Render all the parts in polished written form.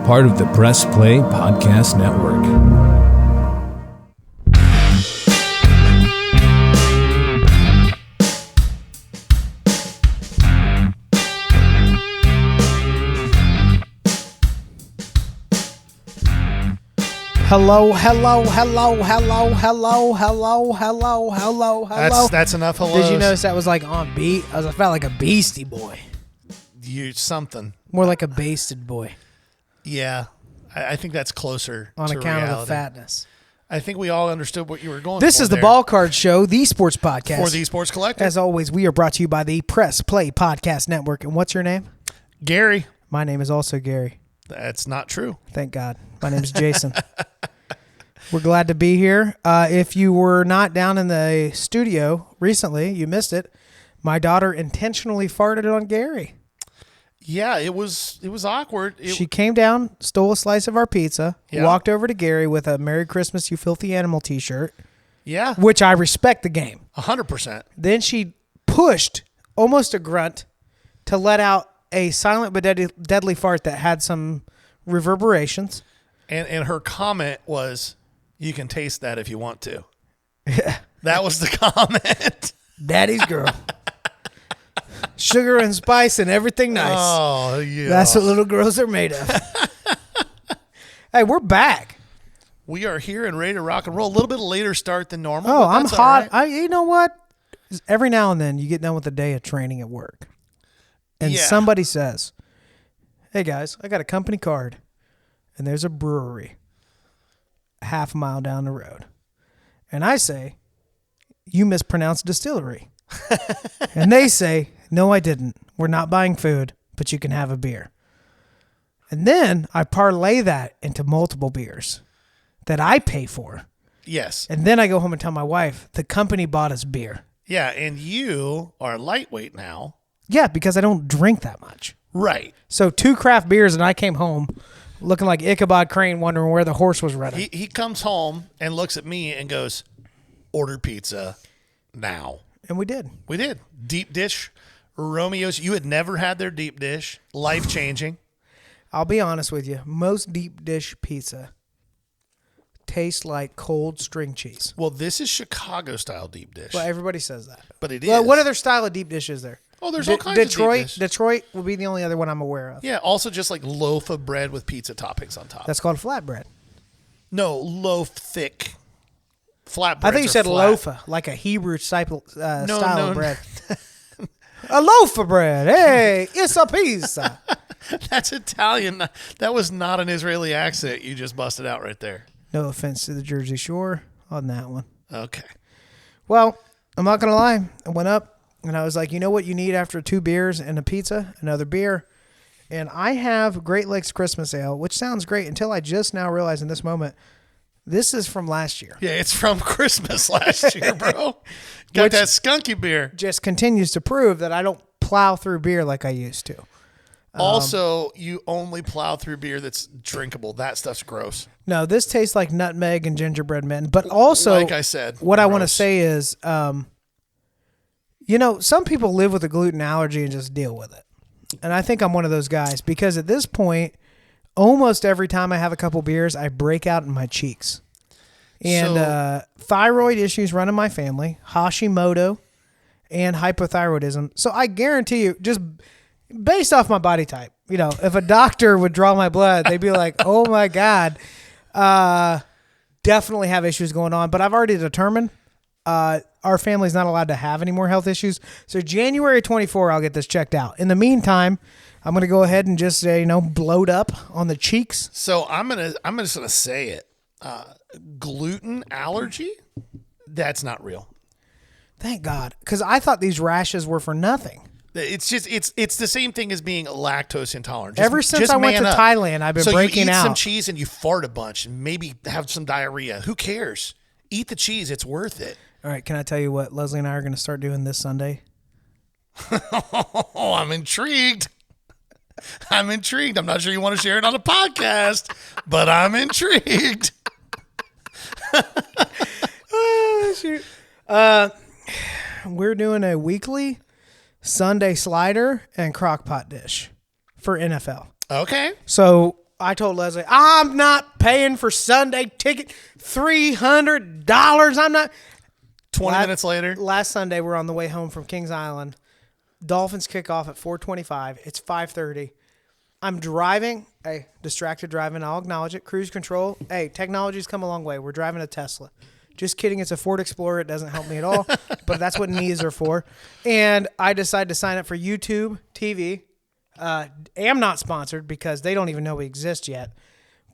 part of the Press Play Podcast Network. Hello. That's enough hellos. Did you notice that was like on beat? I felt like a beastie boy. Something. More like a basted boy. Yeah. I think that's closer on to account reality. of the fatness. I think we all understood what you were going This for is the there. Ball Card Show, the sports podcast. For the Sports Collective. As always, we are brought to you by the Press Play Podcast Network. And what's your name? Gary. My name is also Gary. That's not true. Thank God. My name is Jason. We're glad to be here. If you were not down in the studio recently, you missed it. My daughter intentionally farted on Gary. Yeah, it was awkward. She came down, stole a slice of our pizza, Yeah. walked over to Gary with a Merry Christmas, You Filthy Animal t-shirt, Yeah, which I respect the game. 100%. Then she pushed, almost a grunt, to let out a silent but deadly fart that had some reverberations. And her comment was, "You can taste that if you want to." That was the comment. Daddy's girl. Sugar and spice and everything nice. Oh, yeah. That's what little girls are made of. Hey, we're back. We are here and ready to rock and roll. A little bit later start than normal. Oh, but I'm that's all hot. right. You know what? Every now and then you get done with a day of training at work. And Yeah. somebody says, "Hey, guys, I got a company card. And there's a brewery half a mile down the road." And I say, "You mispronounced distillery." And they say, "No, I didn't. We're not buying food, but you can have a beer." And then I parlay that into multiple beers that I pay for. Yes. And then I go home and tell my wife, the company bought us beer. Yeah, and you are lightweight now. Yeah, because I don't drink that much. Right. So 2 craft beers, and I came home looking like Ichabod Crane, wondering where the horse was running. He comes home and looks at me and goes, "Order pizza now." And we did. We did. Deep dish. Romeo's. You had never had their deep dish. Life-changing. I'll be honest with you. Most deep dish pizza tastes like cold string cheese. Well, this is Chicago-style deep dish. Well, everybody says that. But it is. Well, what other style of deep dish is there? Oh, there's all kinds of deep dish. Detroit will be the only other one I'm aware of. Yeah, also just like loaf of bread with pizza toppings on top. That's called flatbread. No, loaf thick. Flatbreads I think you said flat. loafa, like a Hebrew style No. of bread. A loaf of bread. Hey, it's a pizza. That's Italian. That was not an Israeli accent you just busted out right there. No offense to the Jersey Shore on that one. Okay. Well, I'm not going to lie. I went up and I was like, you know what you need after 2 beers and a pizza? Another beer. And I have Great Lakes Christmas Ale, which sounds great until I just now realize in this moment, this is from last year. Yeah, it's from Christmas last year, bro. Got that skunky beer. Just continues to prove that I don't plow through beer like I used to. Also, you only plow through beer that's drinkable. That stuff's gross. No, this tastes like nutmeg and gingerbread men. But also, like I said, what I want to gross. say is, some people live with a gluten allergy and just deal with it. And I think I'm one of those guys because at this point, almost every time I have a couple beers, I break out in my cheeks. And thyroid issues run in my family, Hashimoto, and hypothyroidism. So I guarantee you, just based off my body type, if a doctor would draw my blood, they'd be like, "Oh my God, definitely have issues going on." But I've already determined our family's not allowed to have any more health issues. So January 24, I'll get this checked out. In the meantime, I'm going to go ahead and just say, bloat up on the cheeks. So I'm just gonna say it. Gluten allergy? That's not real. Thank God, because I thought these rashes were for nothing. It's just it's the same thing as being lactose intolerant. Just, Ever since just I went to man up. Thailand, I've been so breaking you eat out. some cheese and you fart a bunch and maybe have some diarrhea. Who cares? Eat the cheese. It's worth it. All right, can I tell you what Leslie and I are going to start doing this Sunday? Oh, I'm intrigued. I'm intrigued. I'm not sure you want to share it on a podcast, but I'm intrigued. Oh, shoot. We're doing a weekly Sunday slider and crock pot dish for NFL. Okay. So I told Leslie, I'm not paying for Sunday ticket, $300. I'm not. 20 minutes later. Last Sunday, we're on the way home from Kings Island. Dolphins kick off at 4:25. It's 5:30. I'm driving. Hey, distracted driving. I'll acknowledge it. Cruise control. Hey, technology's come a long way. We're driving a Tesla. Just kidding. It's a Ford Explorer. It doesn't help me at all, but that's what knees are for. And I decided to sign up for YouTube TV. Am not sponsored because they don't even know we exist yet.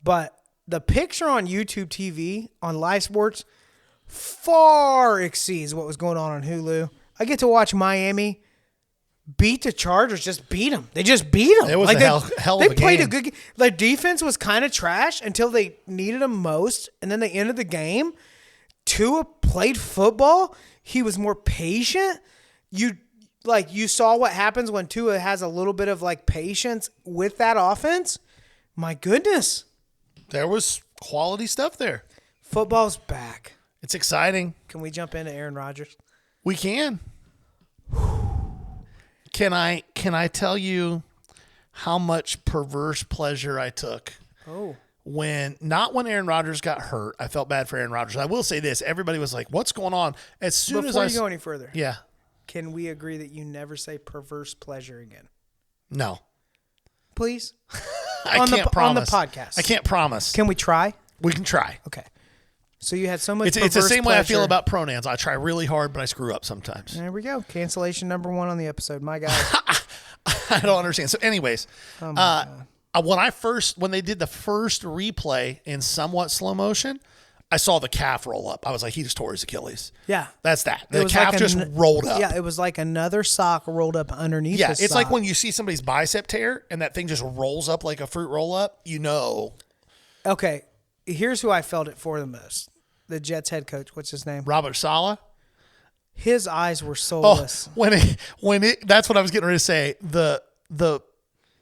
But the picture on YouTube TV on live sports far exceeds what was going on Hulu. I get to watch Miami beat the Chargers, just beat them. They just beat them. It was a hell of a game. They played a good game. The defense was kind of trash until they needed them most, and then they ended the game. Tua played football. He was more patient. You saw what happens when Tua has a little bit of like patience with that offense. My goodness. There was quality stuff there. Football's back. It's exciting. Can we jump into Aaron Rodgers? We can. Can I tell you how much perverse pleasure I took? Oh. Not when Aaron Rodgers got hurt. I felt bad for Aaron Rodgers. I will say this. Everybody was like, what's going on? As soon Before as you go any further. Yeah. Can we agree that you never say perverse pleasure again? No. Please? I can't promise. On the podcast. I can't promise. Can we try? We can try. Okay. So you had so much It's the same way I feel about pronouns. I try really hard, but I screw up sometimes. There we go. Cancellation number 1 on the episode. My guys. I don't understand. So anyways, when they did the first replay in somewhat slow motion, I saw the calf roll up. I was like, he just tore his Achilles. Yeah. That's that. The calf just rolled up. Yeah, it was like another sock rolled up underneath his it's sock. like when you see somebody's bicep tear and that thing just rolls up like a fruit roll up, you know. Okay, here's who I felt it for the most. The Jets head coach, what's his name? Robert Saleh. His eyes were soulless. That's what I was getting ready to say.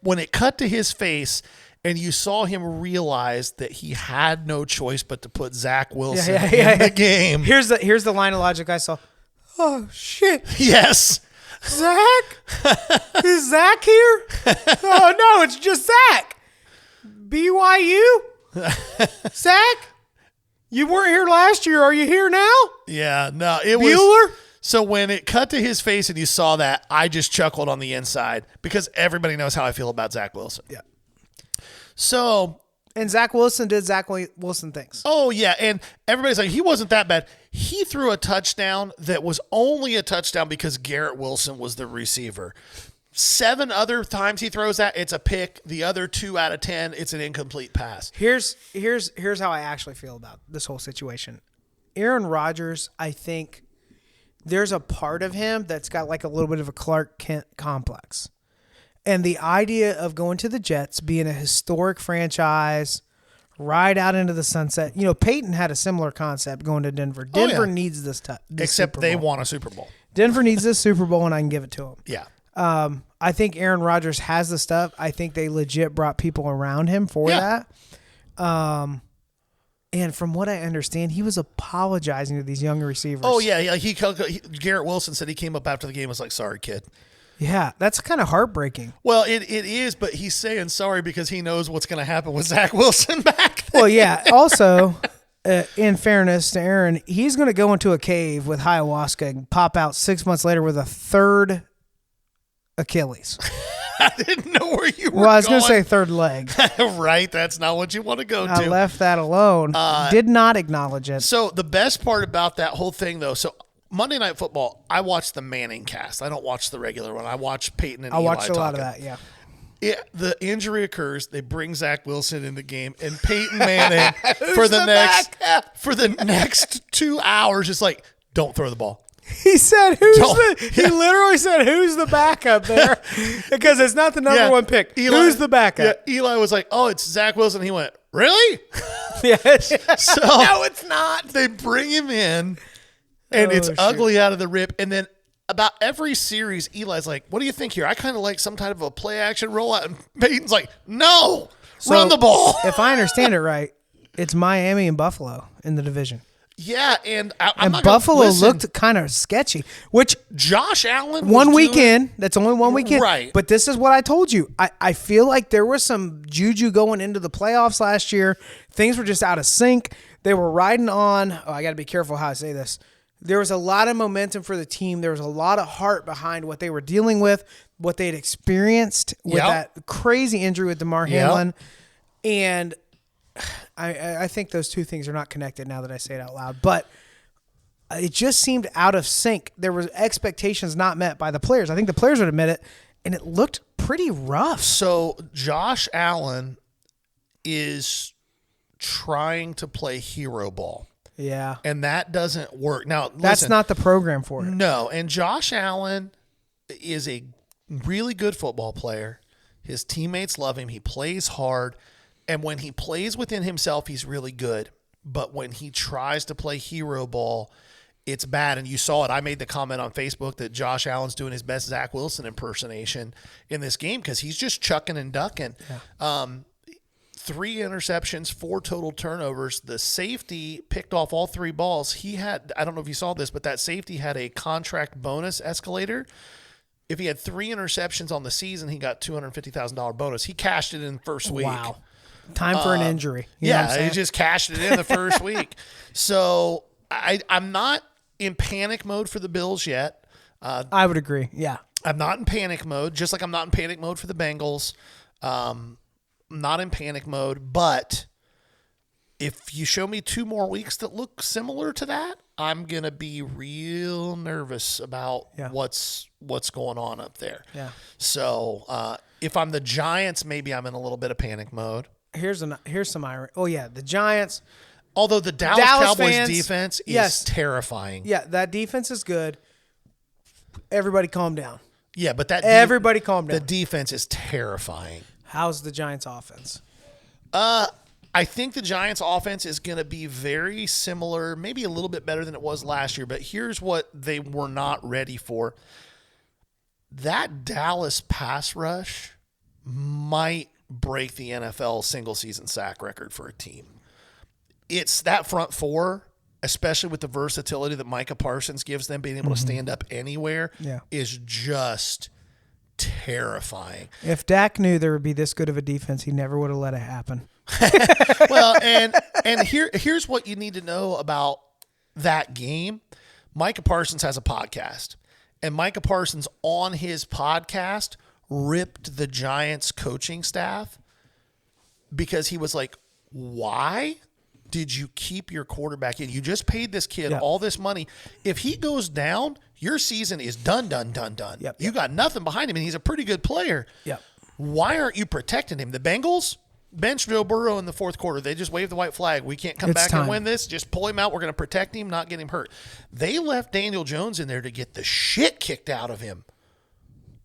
When it cut to his face and you saw him realize that he had no choice but to put Zach Wilson in the game. Here's the line of logic I saw. Oh shit. Yes. Zach? Is Zach here? Oh no, it's just Zach. BYU? Zach? You weren't here last year. Are you here now? Yeah, no, it was. Bueller? So when it cut to his face and you saw that, I just chuckled on the inside because everybody knows how I feel about Zach Wilson. Yeah. So. And Zach Wilson did Zach Wilson things. Oh, yeah. And everybody's like, he wasn't that bad. He threw a touchdown that was only a touchdown because Garrett Wilson was the receiver. 7 other times he throws that, it's a pick. The other 2 out of 10, it's an incomplete pass. Here's how I actually feel about this whole situation. Aaron Rodgers, I think there's a part of him that's got like a little bit of a Clark Kent complex. And the idea of going to the Jets, being a historic franchise, ride out into the sunset. You know, Peyton had a similar concept going to Denver. Denver needs this Except they won a Super Bowl. Denver needs this Super Bowl, and I can give it to them. Yeah. I think Aaron Rodgers has the stuff. I think they legit brought people around him for that. And from what I understand, he was apologizing to these young receivers. Oh, yeah. Garrett Wilson said he came up after the game and was like, sorry, kid. Yeah, that's kind of heartbreaking. Well, it is, but he's saying sorry because he knows what's going to happen with Zach Wilson back there. Well, yeah. Also, in fairness to Aaron, he's going to go into a cave with ayahuasca and pop out 6 months later with a third Achilles. I didn't know where you were Well, I was going to say third leg. Right, that's not what you want to go to. I left that alone. Did not acknowledge it. So the best part about that whole thing, though, so Monday Night Football, I watch the Manning cast. I don't watch the regular one. I watch Peyton and Eli. I watched a lot talking. of that, yeah. The injury occurs. They bring Zach Wilson in the game, and Peyton Manning for the next 2 hours is like, don't throw the ball. He said, He literally said, who's the backup there? Because it's not the number one pick. Who's the backup? Yeah, Eli was like, oh, it's Zach Wilson. He went, really? Yes. So no, it's not. They bring him in, and it's ugly out of the rip. And then about every series, Eli's like, what do you think here? I kind of like some type of a play action rollout. And Peyton's like, no, run the ball. If I understand it right, it's Miami and Buffalo in the division. Yeah, and And Buffalo looked kind of sketchy, which Josh Allen was one weekend. That's only one weekend. Right. But this is what I told you. I feel like there was some juju going into the playoffs last year. Things were just out of sync. They were riding on. Oh, I got to be careful how I say this. There was a lot of momentum for the team. There was a lot of heart behind what they were dealing with, what they had experienced with that crazy injury with DeMar Hamlin. And I think those two things are not connected now that I say it out loud. But it just seemed out of sync. There were expectations not met by the players. I think the players would admit it, and it looked pretty rough. So Josh Allen is trying to play hero ball. Yeah. And that doesn't work. Now, that's listen, not the program for it. No, and Josh Allen is a really good football player. His teammates love him. He plays hard. And when he plays within himself, he's really good. But when he tries to play hero ball, it's bad. And you saw it. I made the comment on Facebook that Josh Allen's doing his best Zach Wilson impersonation in this game because he's just chucking and ducking. Yeah. 3 interceptions, 4 total turnovers. The safety picked off all 3 balls. He had, I don't know if you saw this, but that safety had a contract bonus escalator. If he had 3 interceptions on the season, he got $250,000 bonus. He cashed it in the first week. Wow. Time for an injury. You know what I'm he saying? just cashed it in the first week. So I'm not in panic mode for the Bills yet. I would agree. Yeah. I'm not in panic mode, just like I'm not in panic mode for the Bengals. I'm not in panic mode, but if you show me 2 more weeks that look similar to that, I'm going to be real nervous about what's going on up there. Yeah. So if I'm the Giants, maybe I'm in a little bit of panic mode. Here's some irony. Oh, yeah, the Giants. Although the Dallas Cowboys fans, defense is terrifying. Yeah, that defense is good. Everybody calm down. Yeah, but everybody calm down. The defense is terrifying. How's the Giants offense? I think the Giants offense is going to be very similar, maybe a little bit better than it was last year, but here's what they were not ready for. That Dallas pass rush might break the NFL single season sack record for a team. It's that front 4, especially with the versatility that Micah Parsons gives them, being able to stand up anywhere, is just terrifying. If Dak knew there would be this good of a defense, he never would have let it happen. Well, and here's what you need to know about that game. Micah Parsons has a podcast, and Micah Parsons on his podcast ripped the Giants coaching staff because he was like, why did you keep your quarterback in? You just paid this kid all this money. If he goes down, your season is done. Yep. You got nothing behind him, and he's a pretty good player. Yep. Why aren't you protecting him? The Bengals benched Joe Burrow in the 4th quarter. They just waved the white flag. We can't come back and win this. Just pull him out. We're going to protect him, not get him hurt. They left Daniel Jones in there to get the shit kicked out of him.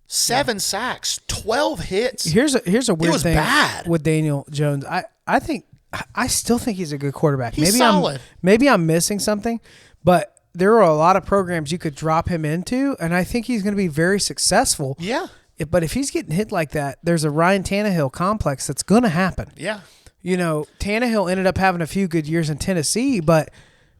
7 sacks, 12 hits. Here's a weird thing bad. with Daniel Jones. I still think he's a good quarterback. He's solid. Maybe I'm missing something, but there are a lot of programs you could drop him into, and I think he's going to be very successful. Yeah. But if he's getting hit like that, there's a Ryan Tannehill complex that's going to happen. Yeah. You know, Tannehill ended up having a few good years in Tennessee, but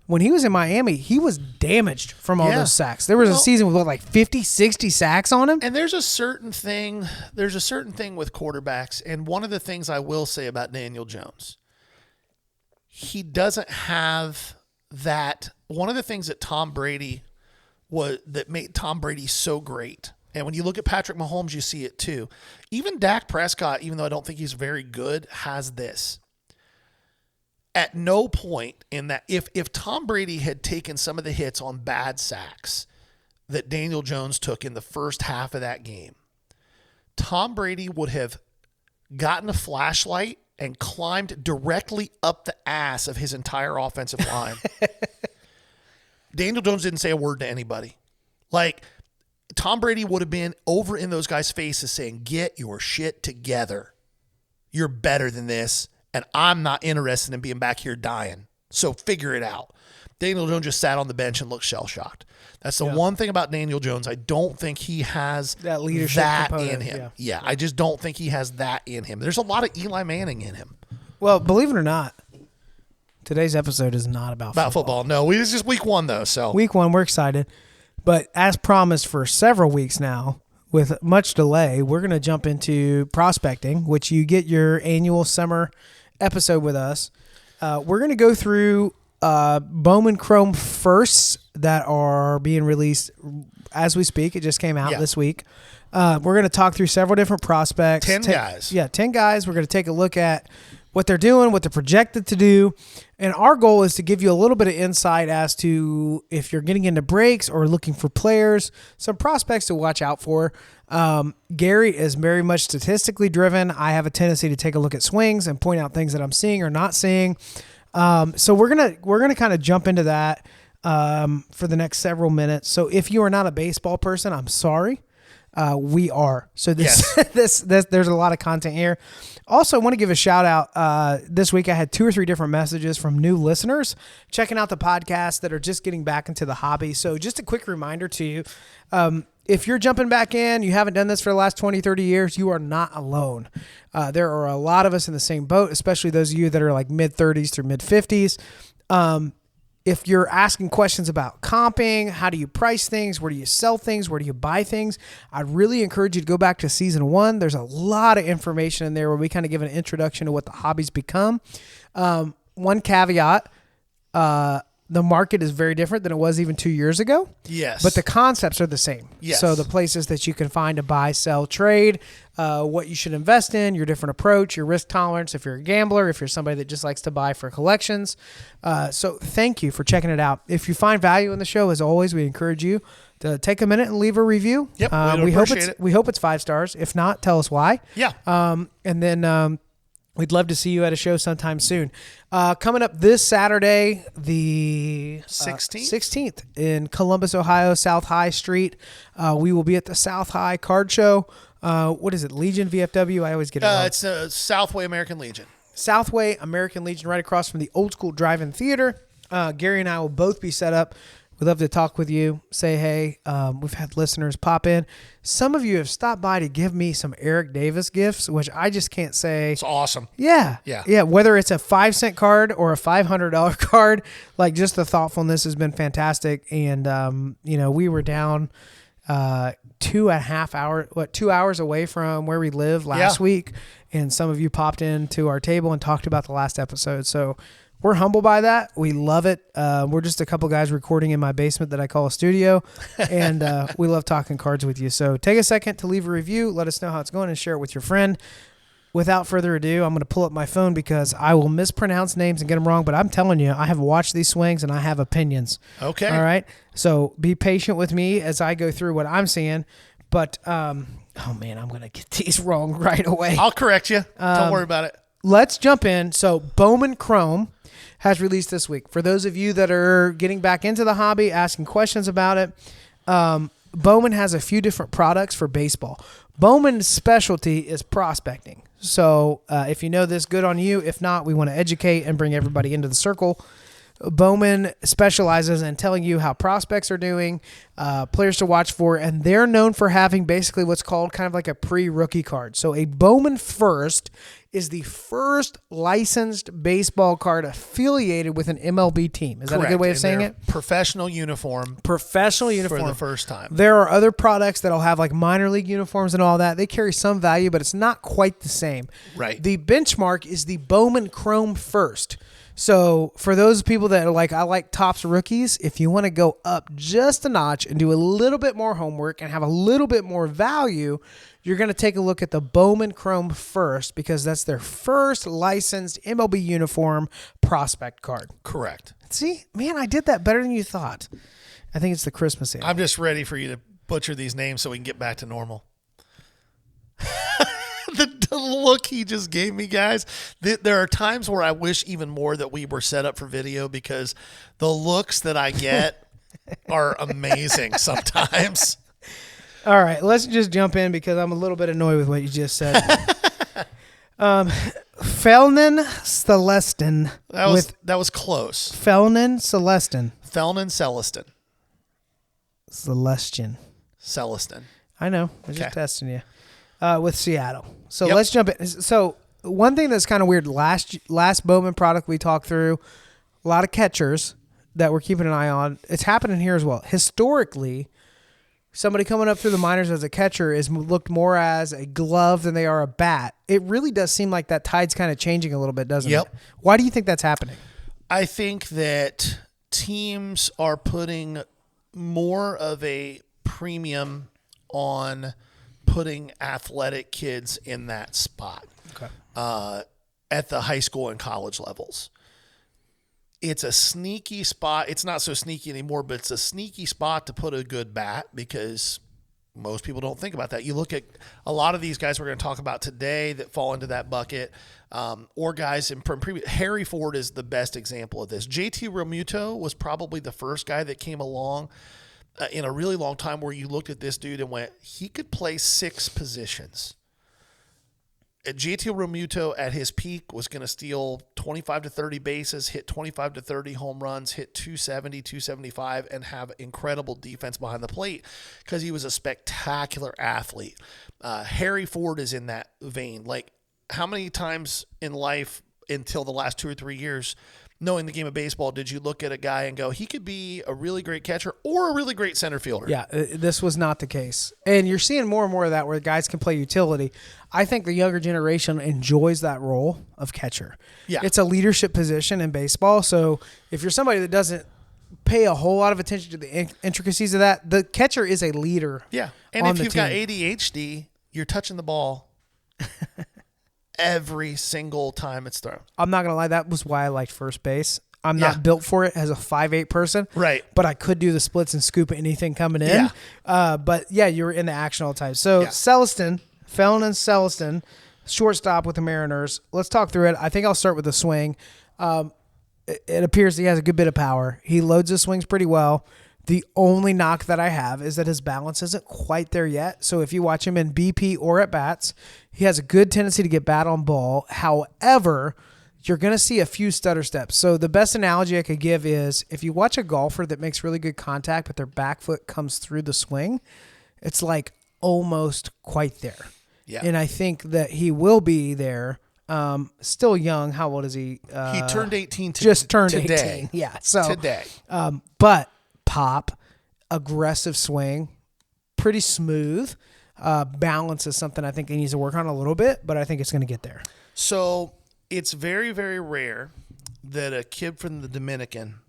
when he was in Miami, he was damaged from all those sacks. There was a season with like 50, 60 sacks on him. And there's a certain thing with quarterbacks, and one of the things I will say about Daniel Jones, he doesn't have that. One of the things that made Tom Brady so great, and when you look at Patrick Mahomes, you see it too. Even Dak Prescott, even though I don't think he's very good, has this. At no point in that, if Tom Brady had taken some of the hits on bad sacks that Daniel Jones took in the first half of that game, Tom Brady would have gotten a flashlight and climbed directly up the ass of his entire offensive line. Daniel Jones didn't say a word to anybody. Like, Tom Brady would have been over in those guys' faces saying, get your shit together. You're better than this. And I'm not interested in being back here dying. So figure it out. Daniel Jones just sat on the bench and looked shell-shocked. That's the one thing about Daniel Jones. I don't think he has that leadership in him. Yeah, I just don't think he has that in him. There's a lot of Eli Manning in him. Well, believe it or not, Today's episode is not about football. No, it's just week 1 though. So week 1, we're excited. But as promised for several weeks now, with much delay, we're going to jump into prospecting, which you get your annual summer episode with us. We're going to go through Bowman Chrome firsts that are being released as we speak. It just came out this week. We're going to talk through several different prospects. 10 guys. Yeah, 10 guys. We're going to take a look at what they're doing, what they're projected to do. And our goal is to give you a little bit of insight as to if you're getting into breaks or looking for players, some prospects to watch out for. Gary is very much statistically driven. I have a tendency to take a look at swings and point out things that I'm seeing or not seeing. So we're gonna kind of jump into that for the next several minutes. So if you are not a baseball person, I'm sorry. We are. So this there's a lot of content here. Also, I want to give a shout out. This week I had 2 or 3 different messages from new listeners checking out the podcast that are just getting back into the hobby. So just a quick reminder to you, if you're jumping back in, you haven't done this for the last 20, 30 years, you are not alone. There are a lot of us in the same boat, especially those of you that are like mid-30s through mid-50s. If you're asking questions about comping, how do you price things, where do you sell things, where do you buy things, I'd really encourage you to go back to season 1. There's a lot of information in there where we kind of give an introduction to what the hobby's become. One caveat, the market is very different than it was even 2 years ago. Yes. But the concepts are the same. Yes. So the places that you can find to buy, sell, trade, what you should invest in, your different approach, your risk tolerance, if you're a gambler, if you're somebody that just likes to buy for collections. So thank you for checking it out. If you find value in the show, as always, we encourage you to take a minute and leave a review. Yep, we hope it's 5 stars. If not, tell us why. Yeah. And then we'd love to see you at a show sometime soon. Coming up this Saturday, the 16th in Columbus, Ohio, South High Street. We will be at the South High Card Show. What is it? Legion VFW? I always get it wrong. It's Southway American Legion. Southway American Legion, right across from the Old School Drive-In Theater. Gary and I will both be set up. We'd love to talk with you, say hey. We've had listeners pop in. Some of you have stopped by to give me some Eric Davis gifts, which I just can't say. It's awesome. Yeah. Whether it's a 5-cent card or a $500 card, like just the thoughtfulness has been fantastic. And, we were down 2 hours away from where we live last week. And some of you popped into our table and talked about the last episode. So we're humbled by that. We love it. We're just a couple guys recording in my basement that I call a studio, and we love talking cards with you. So take a second to leave a review. Let us know how it's going and share it with your friend. Without further ado, I'm going to pull up my phone because I will mispronounce names and get them wrong, but I'm telling you, I have watched these swings and I have opinions. Okay. All right? So be patient with me as I go through what I'm seeing. But, I'm going to get these wrong right away. I'll correct you. Don't worry about it. Let's jump in. So Bowman Chrome has released this week. For those of you that are getting back into the hobby, asking questions about it, Bowman has a few different products for baseball. Bowman's specialty is prospecting. So if you know this, good on you. If not, we want to educate and bring everybody into the circle. Bowman specializes in telling you how prospects are doing, players to watch for, and they're known for having basically what's called kind of like a pre-rookie card. So a Bowman First is the first licensed baseball card affiliated with an MLB team. Is that a good way of saying it? Professional uniform. Professional uniform. For the first time. There are other products that'll have like minor league uniforms and all that. They carry some value, but it's not quite the same. Right. The benchmark is the Bowman Chrome First. So for those people that are like, I like Topps rookies, if you want to go up just a notch and do a little bit more homework and have a little bit more value, you're going to take a look at the Bowman Chrome First because that's their first licensed MLB uniform prospect card. Correct. See, man, I did that better than you thought. I think it's the Christmas era. I'm just ready for you to butcher these names so we can get back to normal. The look he just gave me, guys. There are times where I wish even more that we were set up for video because the looks that I get are amazing sometimes. All right, let's just jump in because I'm a little bit annoyed with what you just said. Felnin Celestin. That was close. Felnin Celestin. Felnin Celestin. Celestin. I know. I'm just testing you. With Seattle. So Yep. let's jump in. So one thing that's kind of weird, last Bowman product we talked through a lot of catchers that we're keeping an eye on. It's happening here as well. Historically, somebody coming up through the minors as a catcher is looked more as a glove than they are a bat. It really does seem like that tide's kind of changing a little bit, doesn't it? Why do you think that's happening? I think that teams are putting more of a premium on putting athletic kids in that spot at the high school and college levels. It's a sneaky spot. It's not so sneaky anymore, but it's a sneaky spot to put a good bat because most people don't think about that. You look at a lot of these guys we're going to talk about today that fall into that bucket, or guys in previous. Harry Ford is the best example of this. JT Realmuto was probably the first guy that came along in a really long time where you looked at this dude and went, he could play 6 positions. JT Realmuto at his peak was going to steal 25 to 30 bases, hit 25 to 30 home runs, hit 270, 275, and have incredible defense behind the plate because he was a spectacular athlete. Harry Ford is in that vein. Like, how many times in life until the last 2 or 3 years, knowing the game of baseball, did you look at a guy and go, he could be a really great catcher or a really great center fielder? Yeah, this was not the case. And you're seeing more and more of that where guys can play utility. I think the younger generation enjoys that role of catcher. Yeah. It's a leadership position in baseball. So if you're somebody that doesn't pay a whole lot of attention to the intricacies of that, the catcher is a leader. Yeah. And if you've got ADHD, you're touching the ball every single time it's thrown. I'm not going to lie. That was why I liked first base. I'm not built for it as a 5'8" person. Right. But I could do the splits and scoop anything coming in. Yeah. But yeah, you're in the action all the time. So Celestin, Felon Celestin, shortstop with the Mariners. Let's talk through it. I think I'll start with the swing. It appears he has a good bit of power. He loads his swings pretty well. The only knock that I have is that his balance isn't quite there yet. So if you watch him in BP or at bats, he has a good tendency to get bat on ball. However, you're going to see a few stutter steps. So the best analogy I could give is if you watch a golfer that makes really good contact, but their back foot comes through the swing, it's like almost quite there. Yeah. And I think that he will be there. Still young. How old is he? He turned 18 just turned today. 18. Yeah. So today. But pop, aggressive swing, pretty smooth. Balance is something I think he needs to work on a little bit, but I think it's going to get there. So it's very, very rare that a kid from the Dominican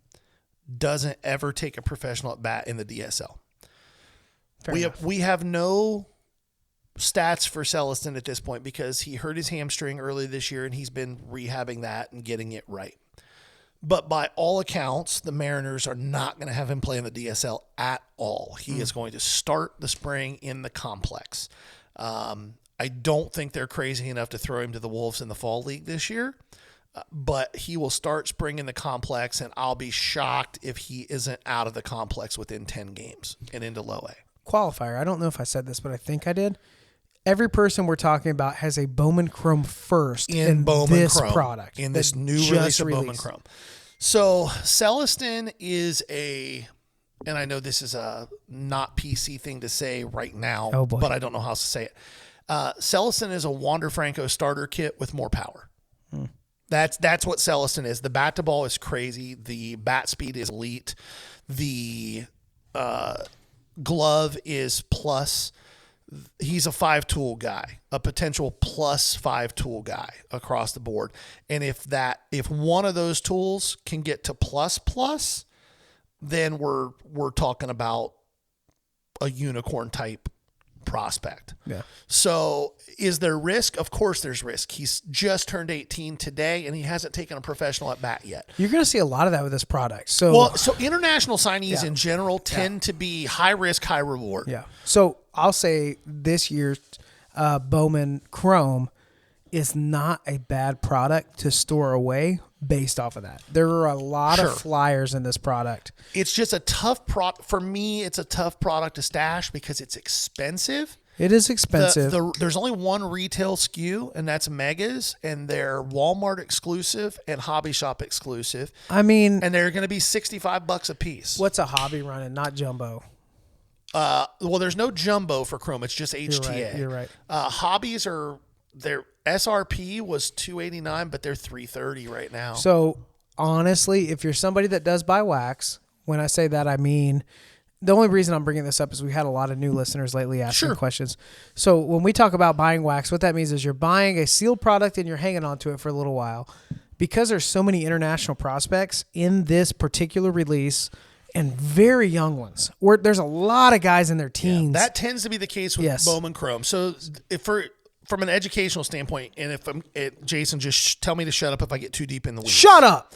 doesn't ever take a professional at bat in the DSL. We have no stats for Celestin at this point because he hurt his hamstring early this year and he's been rehabbing that and getting it right. But by all accounts, the Mariners are not going to have him play in the DSL at all. He is going to start the spring in the complex. I don't think they're crazy enough to throw him to the Wolves in the fall league this year, but he will start spring in the complex, and I'll be shocked if he isn't out of the complex within 10 games and into low A. Qualifier. I don't know if I said this, but I think I did. Every person we're talking about has a Bowman Chrome first in Bowman this Chrome, product. in this new release of Bowman Chrome. So Celestin is and I know this is a not PC thing to say right now, but I don't know how to say it. Celestin is a Wander Franco starter kit with more power. That's what Celestin is. The bat to ball is crazy. The bat speed is elite. The glove is plus. He's a 5-tool guy, a potential plus 5-tool guy across the board. And if one of those tools can get to plus, then we're talking about a unicorn type prospect. Yeah. So is there risk? Of course there's risk. He's just turned 18 today and he hasn't taken a professional at bat yet. You're going to see a lot of that with this product. So international signees in general tend to be high risk, high reward. Yeah. So I'll say this year's Bowman Chrome is not a bad product to store away based off of that. There are a lot of flyers in this product. It's just a tough product. For me, it's a tough product to stash because it's expensive. It is expensive. There's only one retail SKU, and that's Megas, and they're Walmart exclusive and Hobby Shop exclusive. I mean, and they're going to be $65 a piece. What's a hobby running? Not jumbo. Well, there's no jumbo for Chrome. It's just HTA. You're right. Hobbies their SRP was $289, but they're $330 right now. So honestly, if you're somebody that does buy wax, when I say that, I mean, the only reason I'm bringing this up is we had a lot of new listeners lately asking questions. So when we talk about buying wax, what that means is you're buying a sealed product and you're hanging on to it for a little while. Because there's so many international prospects in this particular release and very young ones, where there's a lot of guys in their teens. Yeah, that tends to be the case with Bowman Chrome. So from an educational standpoint, and Jason, just tell me to shut up if I get too deep in the weeds. Shut up!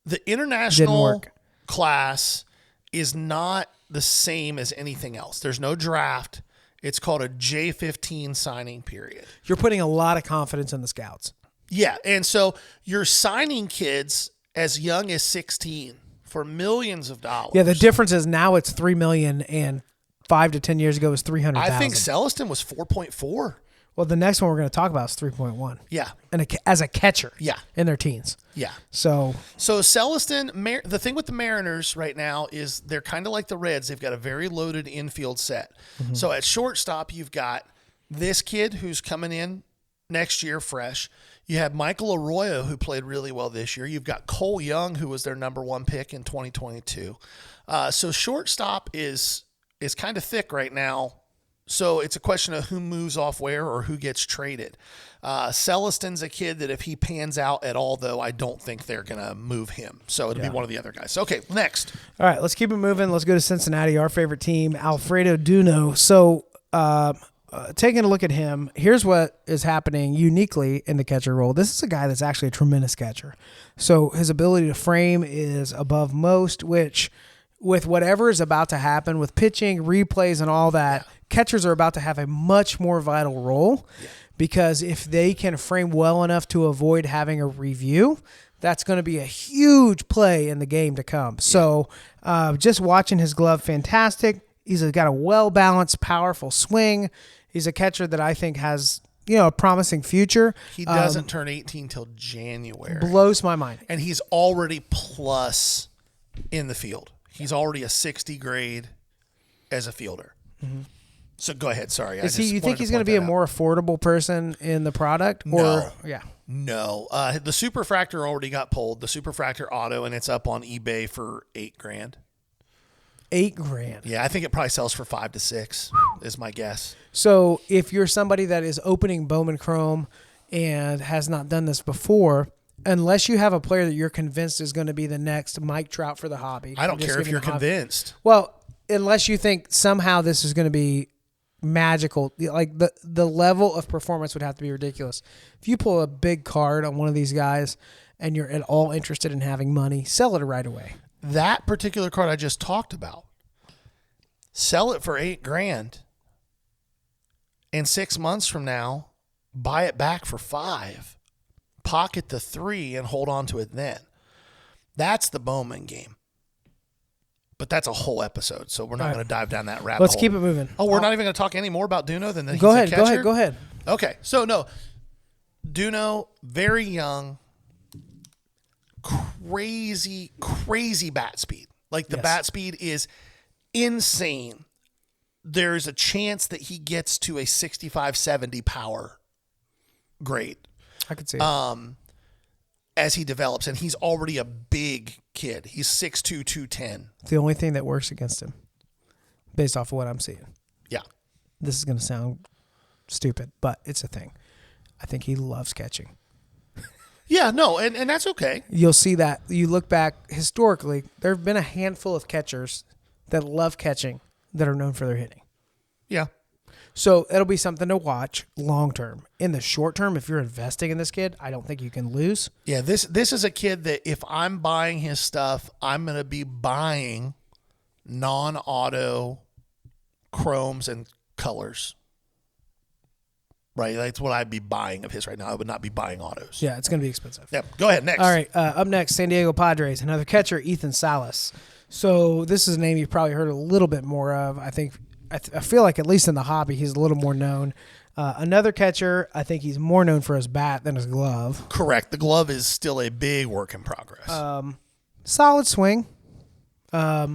The international class is not the same as anything else. There's no draft. It's called a J15 signing period. You're putting a lot of confidence in the scouts. Yeah, and so you're signing kids as young as 16 for millions of dollars. Yeah, the difference is now it's $3 million, and 5 to 10 years ago it was $300,000. I think Celestin was 4.4. Well, the next one we're going to talk about is 3.1. Yeah, and as a catcher. Yeah, in their teens. Yeah. So Celestin, the thing with the Mariners right now is they're kind of like the Reds. They've got a very loaded infield set. Mm-hmm. So at shortstop, you've got this kid who's coming in next year fresh. You have Michael Arroyo, who played really well this year. You've got Cole Young, who was their number 1 pick in 2022. So shortstop is kind of thick right now. So it's a question of who moves off where or who gets traded. Celestin's a kid that if he pans out at all, though, I don't think they're going to move him. So it'll be one of the other guys. So, okay, next. All right, let's keep it moving. Let's go to Cincinnati, our favorite team, Alfredo Duno. So taking a look at him, here's what is happening uniquely in the catcher role. This is a guy that's actually a tremendous catcher. So his ability to frame is above most, which with whatever is about to happen with pitching, replays, and all that, catchers are about to have a much more vital role because if they can frame well enough to avoid having a review, that's going to be a huge play in the game to come. So just watching his glove, fantastic. He's got a well-balanced, powerful swing. He's a catcher that I think has, a promising future. He doesn't turn 18 till January. Blows my mind. And he's already plus in the field. He's already a 60 grade as a fielder. Mm-hmm. So go ahead. Sorry. You think he's going to be a more affordable person in the product? No. No. The Superfractor already got pulled. The Superfractor Auto, and it's up on eBay for $8,000. $8,000. Yeah, I think it probably sells for 5 to 6 is my guess. So if you're somebody that is opening Bowman Chrome and has not done this before, unless you have a player that you're convinced is going to be the next Mike Trout for the hobby. I don't care if you're convinced. Well, unless you think somehow this is going to be magical, like the level of performance would have to be ridiculous. If you pull a big card on one of these guys and you're at all interested in having money, sell it right away. That particular card I just talked about, sell it for $8,000, and 6 months from now, buy it back for $5,000, pocket the $3,000, and hold on to it then. That's the Bowman game. But that's a whole episode, so we're not going to dive down that rabbit hole. Let's keep it moving. Oh, we're not even going to talk any more about Duno than that. Go ahead. Okay, so no, Duno, very young, crazy bat speed. Like the bat speed is insane. There's a chance that he gets to a 65-70 power grade. I could see it. As he develops, and he's already a big kid. He's 6'2", 210. It's the only thing that works against him, based off of what I'm seeing. Yeah. This is going to sound stupid, but it's a thing. I think he loves catching. Yeah, no, and that's okay. You'll see that. You look back, historically, there have been a handful of catchers that love catching that are known for their hitting. Yeah. So it'll be something to watch long term. In the short term, if you're investing in this kid, I don't think you can lose. Yeah, this is a kid that if I'm buying his stuff, I'm going to be buying non-auto chromes and colors. Right? That's what I'd be buying of his right now. I would not be buying autos. Yeah, it's going to be expensive. Yep. Go ahead, next. All right, up next, San Diego Padres, another catcher, Ethan Salas. So this is a name you've probably heard a little bit more of. I feel like at least in the hobby, he's a little more known. Another catcher, I think he's more known for his bat than his glove. Correct. The glove is still a big work in progress. Solid swing. I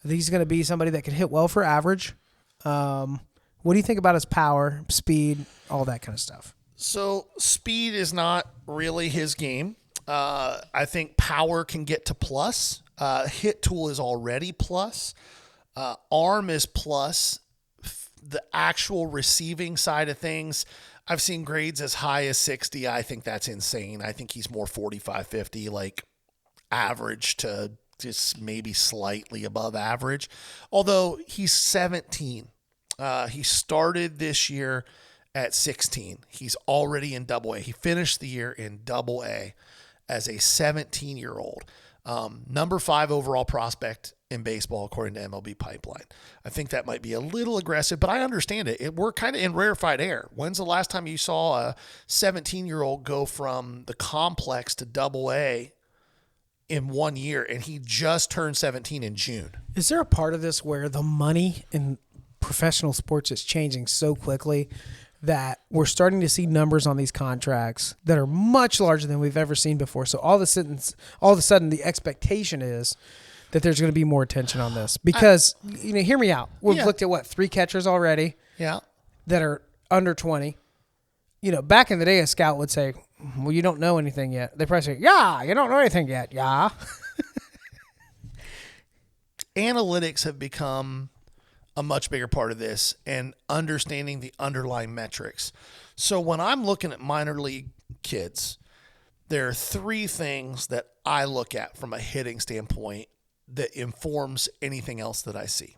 think he's going to be somebody that can hit well for average. What do you think about his power, speed, all that kind of stuff? So speed is not really his game. I think power can get to plus. Hit tool is already plus. Arm is plus. The actual receiving side of things, I've seen grades as high as 60. I think that's insane. I think he's more 45, 50, like average to just maybe slightly above average. Although he's 17. He started this year at 16. He's already in Double A. He finished the year in Double A as a 17-year-old. Number 5 overall prospect in baseball, according to MLB Pipeline. I think that might be a little aggressive, but I understand it. We're kind of in rarefied air. When's the last time you saw a 17-year-old go from the complex to Double A in 1 year? And he just turned 17 in June. Is there a part of this where the money in professional sports is changing so quickly that we're starting to see numbers on these contracts that are much larger than we've ever seen before? So all of a sudden, the expectation is that there's going to be more attention on this because, hear me out. We've looked at 3 catchers already that are under 20. Back in the day, a scout would say, well, you don't know anything yet. They probably say, yeah, you don't know anything yet. Yeah. Analytics have become a much bigger part of this and understanding the underlying metrics. So when I'm looking at minor league kids, there are 3 things that I look at from a hitting standpoint that informs anything else that I see.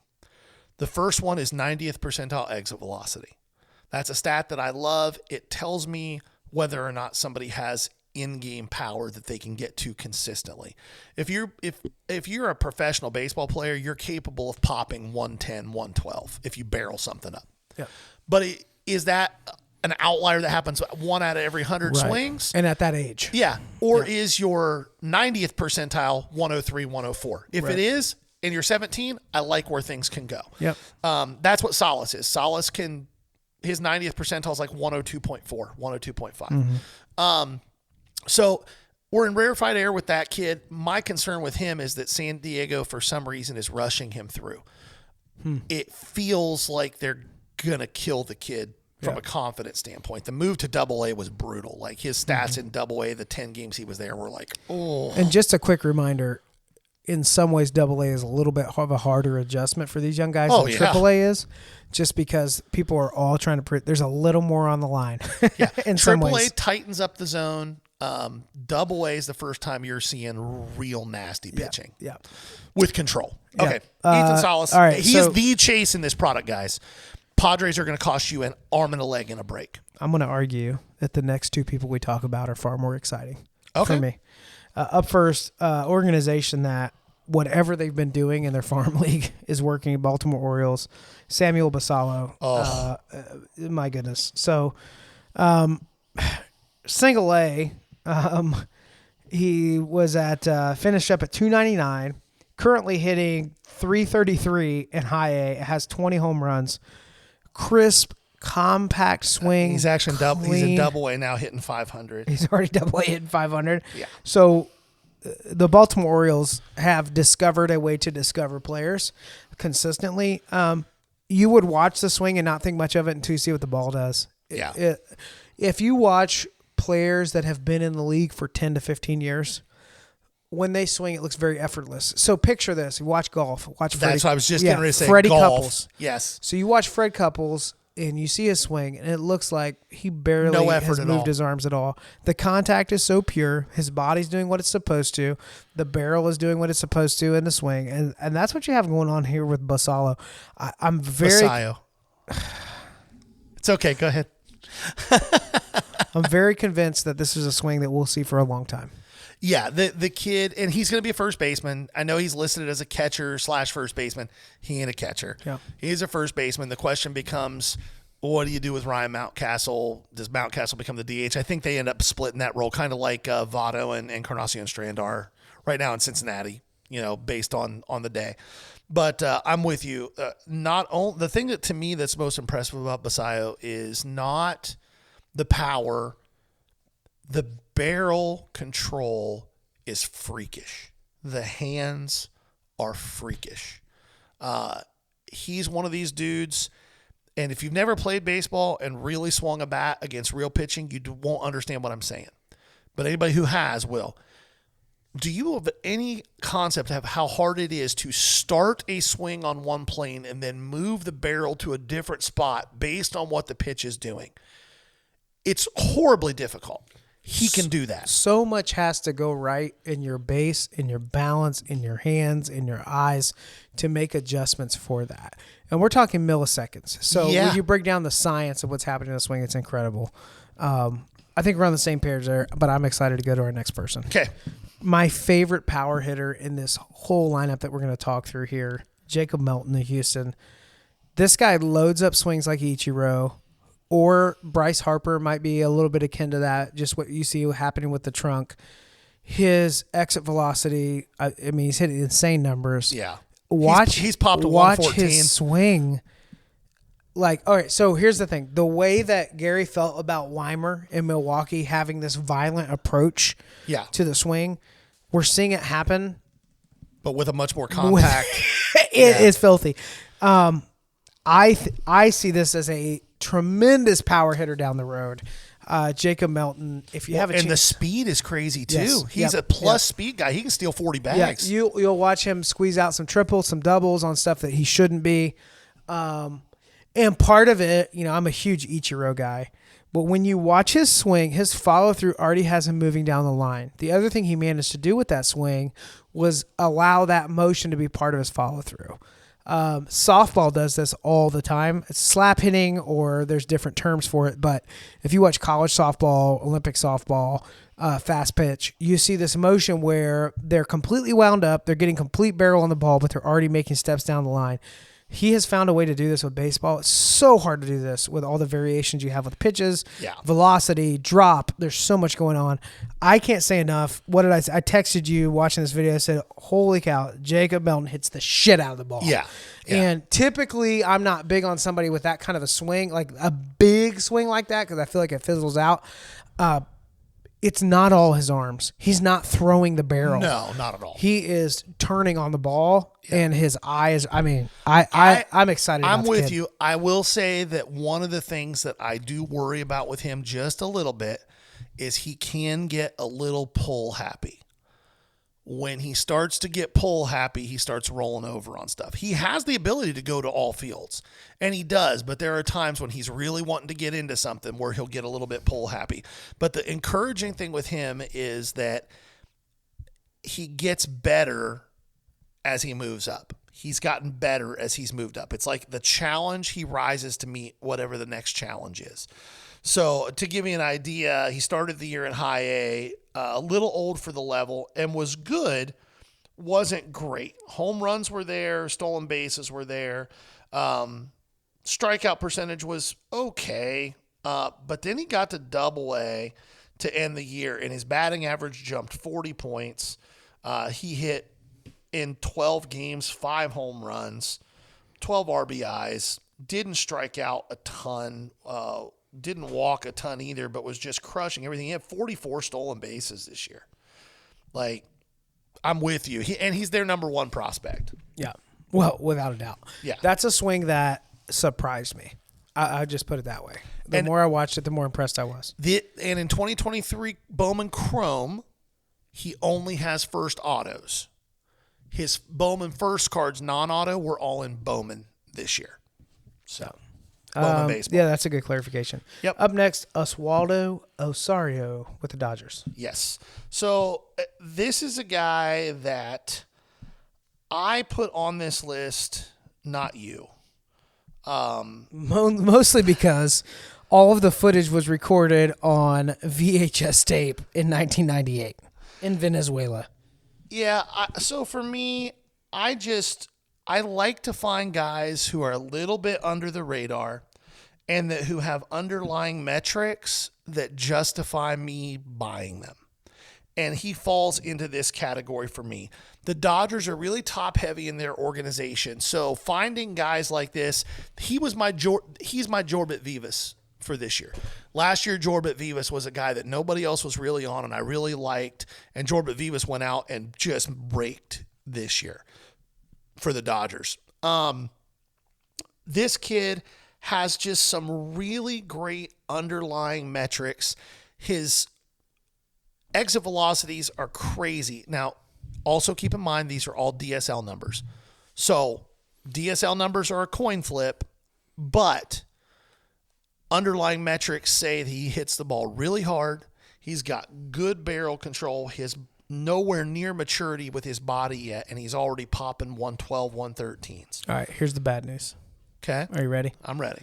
The first one is 90th percentile exit velocity. That's a stat that I love. It tells me whether or not somebody has in-game power that they can get to consistently. If you're a professional baseball player, you're capable of popping 110, 112 if you barrel something up. Yeah. But is that an outlier that happens 1 out of every 100 swings? And at that age. Yeah. Or is your 90th percentile 103, 104? If it is, and you're 17, I like where things can go. Yep. That's what Solace is. Solace his 90th percentile is like 102.4, 102.5. So we're in rarefied air with that kid. My concern with him is that San Diego, for some reason, is rushing him through. It feels like they're going to kill the kid from a confidence standpoint. The move to Double A was brutal. Like his stats in Double A, the 10 games he was there were like, oh. And just a quick reminder, in some ways, Double A is a little bit of a harder adjustment for these young guys than Triple A is, just because people are all trying to there's a little more on the line. In some Triple A ways. tightens up the zone. Double A is the first time you're seeing real nasty pitching. Yeah. With control. Yeah. Okay. Ethan Salas. All right, He is the chase in this product, guys. Padres are going to cost you an arm and a leg in a break. I'm going to argue that the next 2 people we talk about are far more exciting for me. Up first, organization that whatever they've been doing in their farm league is working. Baltimore Orioles, Samuel Basallo. My goodness. So, single A, he was finished up at 299, currently hitting 333 in high A. It has 20 home runs. Crisp, compact swing. He's actually he's in Double A now, hitting 500. He's already Double A hitting 500. Yeah. So the Baltimore Orioles have discovered a way to discover players consistently. You would watch the swing and not think much of it until you see what the ball does. Yeah. If you watch players that have been in the league for 10 to 15 years, when they swing, it looks very effortless. So picture this. You watch golf. Watch Freddie. That's what I was just getting ready to say. Freddie golf. Couples. Yes. So you watch Fred Couples, and you see his swing, and it looks like he barely has moved his arms at all. The contact is so pure. His body's doing what it's supposed to. The barrel is doing what it's supposed to in the swing. And that's what you have going on here with Basallo. I'm very... Basallo. It's okay. Go ahead. I'm very convinced that this is a swing that we'll see for a long time. Yeah, the kid, and he's going to be a first baseman. I know he's listed as a catcher / first baseman. He ain't a catcher. Yeah. He's a first baseman. The question becomes, what do you do with Ryan Mountcastle? Does Mountcastle become the DH? I think they end up splitting that role, kind of like Votto and Encarnacion Strand are right now in Cincinnati, based on the day. But I'm with you. The thing that to me that's most impressive about Basallo is not the power. The barrel control is freakish. The hands are freakish. He's one of these dudes, and if you've never played baseball and really swung a bat against real pitching, you won't understand what I'm saying. but anybody who has will. Do you have any concept of how hard it is to start a swing on one plane and then move the barrel to a different spot based on what the pitch is doing? It's horribly difficult. He can do that. So much has to go right in your base, in your balance, in your hands, in your eyes to make adjustments for that. And we're talking milliseconds. So when you break down the science of what's happening in the swing, it's incredible. I think we're on the same page there, but I'm excited to go to our next person. Okay. My favorite power hitter in this whole lineup that we're going to talk through here, Jacob Melton of Houston. This guy loads up swings like Ichiro. Or Bryce Harper might be a little bit akin to that, just what you see happening with the trunk. His exit velocity, I mean, he's hitting insane numbers. Yeah. He's popped to watch 114. His swing. Like, all right, so here's the thing. The way that Gary felt about Weimer in Milwaukee having this violent approach to the swing, we're seeing it happen. But with a much more compact. It is filthy. I see this as a tremendous power hitter down the road. Jacob Melton, if you have a chance. And the speed is crazy too. Yes. He's a plus speed guy. He can steal 40 bags. Yeah, you'll watch him squeeze out some triples, some doubles on stuff that he shouldn't be. And part of it, I'm a huge Ichiro guy. But when you watch his swing, his follow-through already has him moving down the line. The other thing he managed to do with that swing was allow that motion to be part of his follow-through. Softball does this all the time. It's slap hitting, or there's different terms for it. But if you watch college softball, Olympic softball, fast pitch, you see this motion where they're completely wound up. They're getting complete barrel on the ball, but they're already making steps down the line. He has found a way to do this with baseball. It's so hard to do this with all the variations you have with pitches, velocity, drop. There's so much going on. I can't say enough. What did I say? I texted you watching this video. I said, holy cow, Jacob Melton hits the shit out of the ball. Yeah. And typically I'm not big on somebody with that kind of a swing, like a big swing like that, because I feel like it fizzles out. It's not all his arms. He's not throwing the barrel. No, not at all. He is turning on the ball, and his eyes. I mean, I'm excited. I'm with you. I will say that one of the things that I do worry about with him just a little bit is he can get a little pull happy. When he starts to get pull happy, he starts rolling over on stuff. He has the ability to go to all fields, and he does, but there are times when he's really wanting to get into something where he'll get a little bit pull happy. But the encouraging thing with him is that he gets better as he moves up. He's gotten better as he's moved up. It's like the challenge, he rises to meet whatever the next challenge is. So to give you an idea, he started the year in high A, a little old for the level, and was good, wasn't great. Home runs were there, stolen bases were there. Strikeout percentage was okay, but then he got to double A to end the year, and his batting average jumped 40 points. He hit in 12 games, 5 home runs, 12 RBIs, didn't strike out a ton, didn't walk a ton either, but was just crushing everything. He had 44 stolen bases this year. Like, I'm with you. He's their number one prospect. Yeah. Well, without a doubt. Yeah. That's a swing that surprised me. I just put it that way. The more I watched it, the more impressed I was. And in 2023 Bowman Chrome, he only has first autos. His Bowman first cards, non-auto, were all in Bowman this year. So, Bowman baseball. Yeah, that's a good clarification. Yep. Up next, Oswaldo Osorio with the Dodgers. Yes. So, this is a guy that I put on this list, not you. Mostly because all of the footage was recorded on VHS tape in 1998 in Venezuela. Yeah, so for me, I like to find guys who are a little bit under the radar and who have underlying metrics that justify me buying them. And he falls into this category for me. The Dodgers are really top heavy in their organization. So finding guys like this, he's my Jorbit Vivas for this year. Last year, Jorbit Vivas was a guy that nobody else was really on and I really liked. And Jorbit Vivas went out and just raked this year for the Dodgers. This kid has just some really great underlying metrics. His exit velocities are crazy. Now, also keep in mind these are all DSL numbers. So DSL numbers are a coin flip, but underlying metrics say that he hits the ball really hard. He's got good barrel control. His nowhere near maturity with his body yet, and he's already popping 112, 113s. All right, here's the bad news. Okay. Are you ready? I'm ready.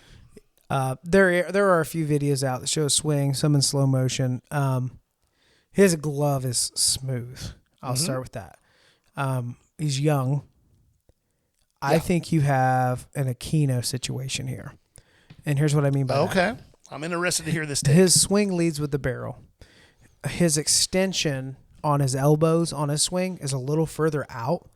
There are a few videos out that show a swing, some in slow motion. His glove is smooth. I'll start with that. He's young. I think you have an Aquino situation here. And here's what I mean by that. Okay. I'm interested to hear this take. His swing leads with the barrel. His extension on his elbows on his swing is a little further out,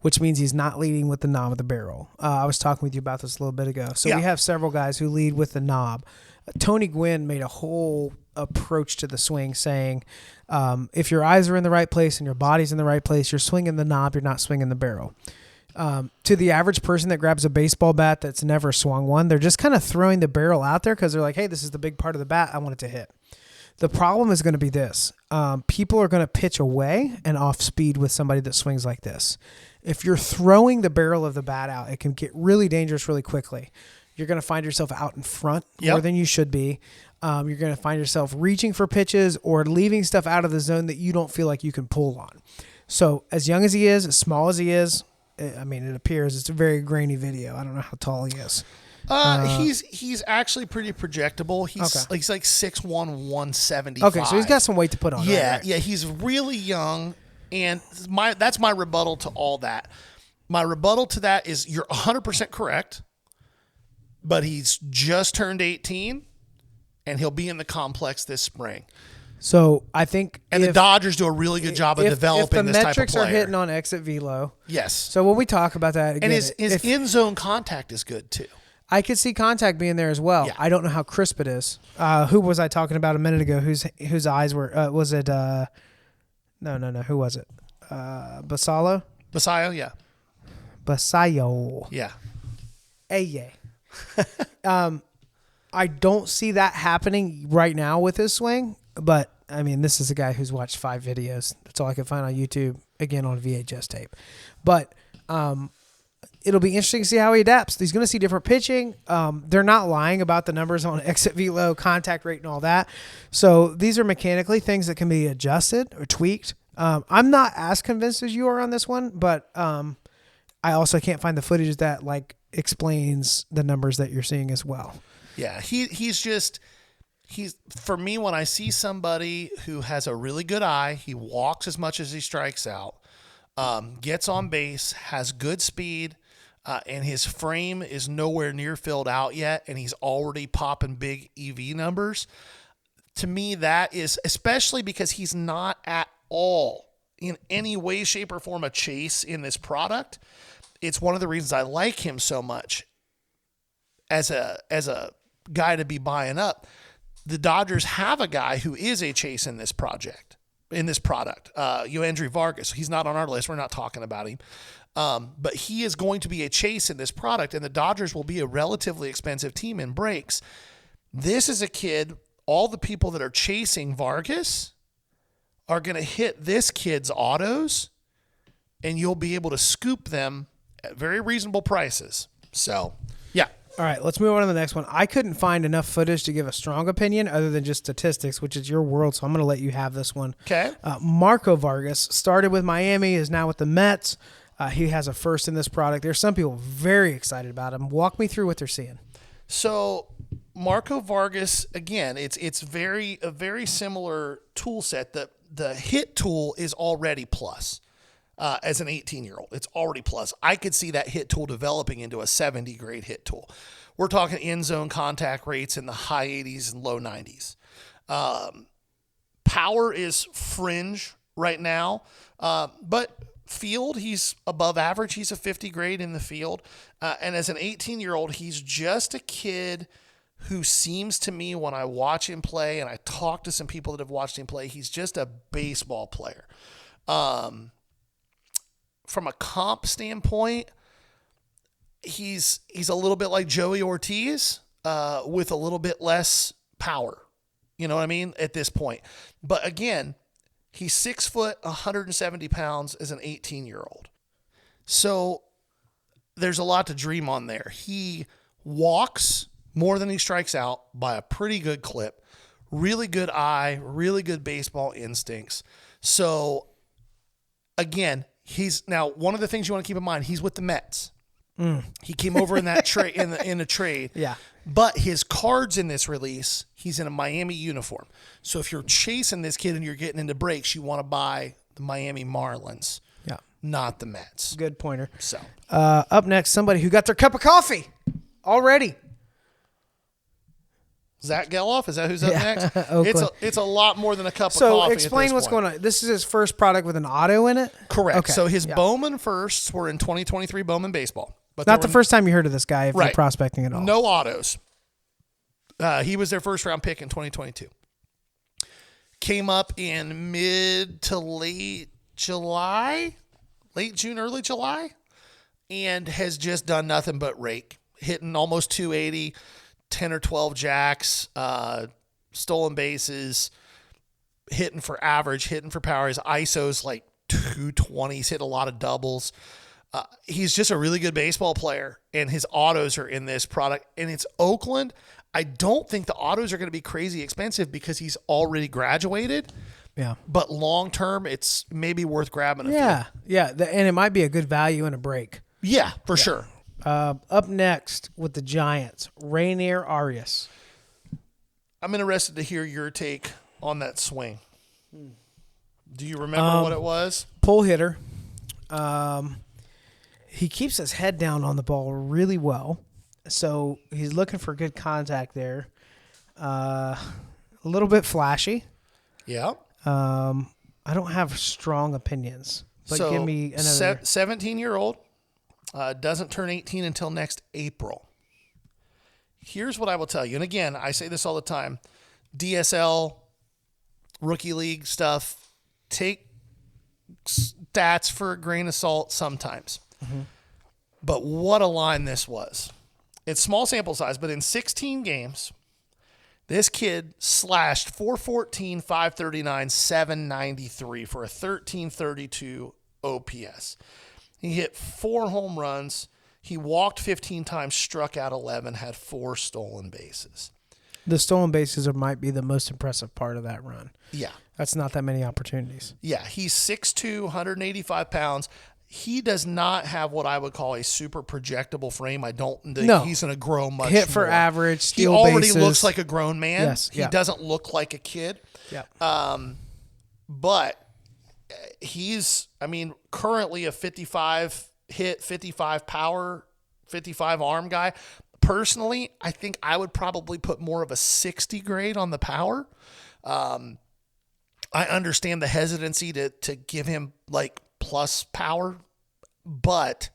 which means he's not leading with the knob of the barrel. I was talking with you about this a little bit ago. So we have several guys who lead with the knob. Tony Gwynn made a whole approach to the swing saying, if your eyes are in the right place and your body's in the right place, you're swinging the knob, you're not swinging the barrel. To the average person that grabs a baseball bat that's never swung one, they're just kind of throwing the barrel out there because they're like, hey, this is the big part of the bat. I want it to hit. The problem is going to be this. People are going to pitch away and off speed with somebody that swings like this. If you're throwing the barrel of the bat out, it can get really dangerous really quickly. You're going to find yourself out in front more than you should be. You're going to find yourself reaching for pitches or leaving stuff out of the zone that you don't feel like you can pull on. So as young as he is, as small as he is, I mean, it appears it's a very grainy video. I don't know how tall he is. He's actually pretty projectable. He's like 6'1", 175. Okay, so he's got some weight to put on. Yeah, right? yeah. He's really young, and that's my rebuttal to all that. My rebuttal to that is you're 100% correct, but he's just turned 18, and he'll be in the complex this spring. So I think, and the Dodgers do a really good job of developing this type of player. If the metrics are hitting on exit velo, yes. So when we talk about that again, and his in zone contact is good too. I could see contact being there as well. Yeah. I don't know how crisp it is. Who was I talking about a minute ago? Whose eyes were? Was it? No. Who was it? Basallo. Basayo, yeah. Basayo. Yeah. Yeah. I don't see that happening right now with his swing, but I mean, this is a guy who's watched 5 videos. That's all I can find on YouTube, again on VHS tape. But it'll be interesting to see how he adapts. He's going to see different pitching. They're not lying about the numbers on exit velo, contact rate, and all that. So these are mechanically things that can be adjusted or tweaked. I'm not as convinced as you are on this one, but I also can't find the footage that like explains the numbers that you're seeing as well. Yeah, he's for me, when I see somebody who has a really good eye, he walks as much as he strikes out, gets on base, has good speed, and his frame is nowhere near filled out yet, and he's already popping big EV numbers. To me, that is, especially because he's not at all in any way, shape, or form a chase in this product. It's one of the reasons I like him so much as a guy to be buying up. The Dodgers have a guy who is a chase in this product. Yoendry Vargas. He's not on our list. We're not talking about him. But he is going to be a chase in this product, and the Dodgers will be a relatively expensive team in breaks. This is a kid, all the people that are chasing Vargas are going to hit this kid's autos, and you'll be able to scoop them at very reasonable prices. So, yeah. All right, let's move on to the next one. I couldn't find enough footage to give a strong opinion other than just statistics, which is your world, so I'm going to let you have this one. Okay. Marco Vargas started with Miami, is now with the Mets. He has a first in this product. There's some people very excited about him. Walk me through what they're seeing. So Marco Vargas, again, it's a very similar tool set. The hit tool is already plus. As an 18-year-old, it's already plus. I could see that hit tool developing into a 70 grade hit tool. We're talking in zone contact rates in the high 80s and low 90s. Power is fringe right now, but field, he's above average. He's a 50 grade in the field. And as an 18-year-old, he's just a kid who seems to me, when I watch him play and I talk to some people that have watched him play, he's just a baseball player. From a comp standpoint, he's a little bit like Joey Ortiz with a little bit less power. You know what I mean? At this point. But again, He's 6 foot, 170 pounds as an 18-year-old. So there's a lot to dream on there. He walks more than he strikes out by a pretty good clip. Really good eye, really good baseball instincts. So again, he's now one of the things you want to keep in mind, he's with the Mets. He came over in that trade in a trade. Yeah. But his cards in this release, he's in a Miami uniform. So if you're chasing this kid and you're getting into breaks, you want to buy the Miami Marlins, not the Mets. Good pointer. So up next, somebody who got their cup of coffee already. Zach Geloff, is that who's up next? Oakland. It's a lot more than a cup of So coffee. explain what's going on. This is his first product with an auto in it? Correct. Okay. So his Bowman firsts were in 2023 Bowman baseball. But Not the first time you heard of this guy if you're Right. prospecting at all. No autos. He was their first round pick in 2022. Came up in mid to late July, late June, early July, and has just done nothing but rake. Hitting almost 280, 10 or 12 jacks, stolen bases, hitting for average, hitting for power. His ISO's like 220. He's hit a lot of doubles. He's just a really good baseball player, and his autos are in this product. And it's Oakland. I don't think the autos are going to be crazy expensive because he's already graduated. Yeah. But long term, it's maybe worth grabbing a few. Yeah. And it might be a good value in a break. Yeah, for sure. Up next with the Giants, Rainier Arias. I'm interested to hear your take on that swing. Do you remember what it was? Pull hitter. He keeps his head down on the ball really well. So he's looking for good contact there. A little bit flashy. Yeah. I don't have strong opinions, but So, give me another. 17-year-old doesn't turn 18 until next April. Here's what I will tell you. And again, I say this all the time. DSL, rookie league stuff, take stats for a grain of salt sometimes. But what a line this was. It's small sample size, but in 16 games, this kid slashed 414, 539, 793 for a 1332 OPS. He hit 4 home runs. He walked 15 times, struck out 11, had 4 stolen bases. The stolen bases might be the most impressive part of that run. Yeah. That's not that many opportunities. Yeah, he's 6'2", 185 pounds. He does not have what I would call a super projectable frame. I don't think he's going to grow much Hit for more. average, He steal already bases. looks like a grown man. Yes, He doesn't look like a kid. Yeah. But he's, currently a 55 hit, 55 power, 55 arm guy. Personally, I think I would probably put more of a 60 grade on the power. I understand the hesitancy to give him like plus power, but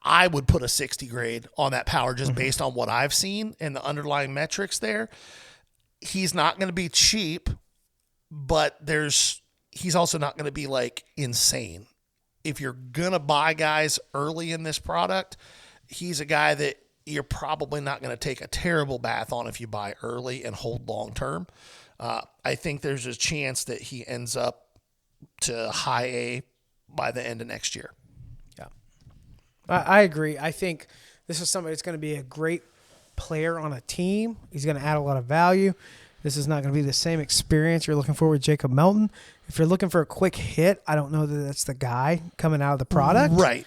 I would put a 60 grade on that power just based on what I've seen and the underlying metrics there. He's not going to be cheap, but he's also not going to be like insane. If you're going to buy guys early in this product, he's a guy that you're probably not going to take a terrible bath on if you buy early and hold long term. I think there's a chance that he ends up to high A by the end of next year. Yeah. I agree. I think this is somebody that's going to be a great player on a team. He's going to add a lot of value. This is not going to be the same experience you're looking for with Jacob Melton. If you're looking for a quick hit, I don't know that that's the guy coming out of the product. Right.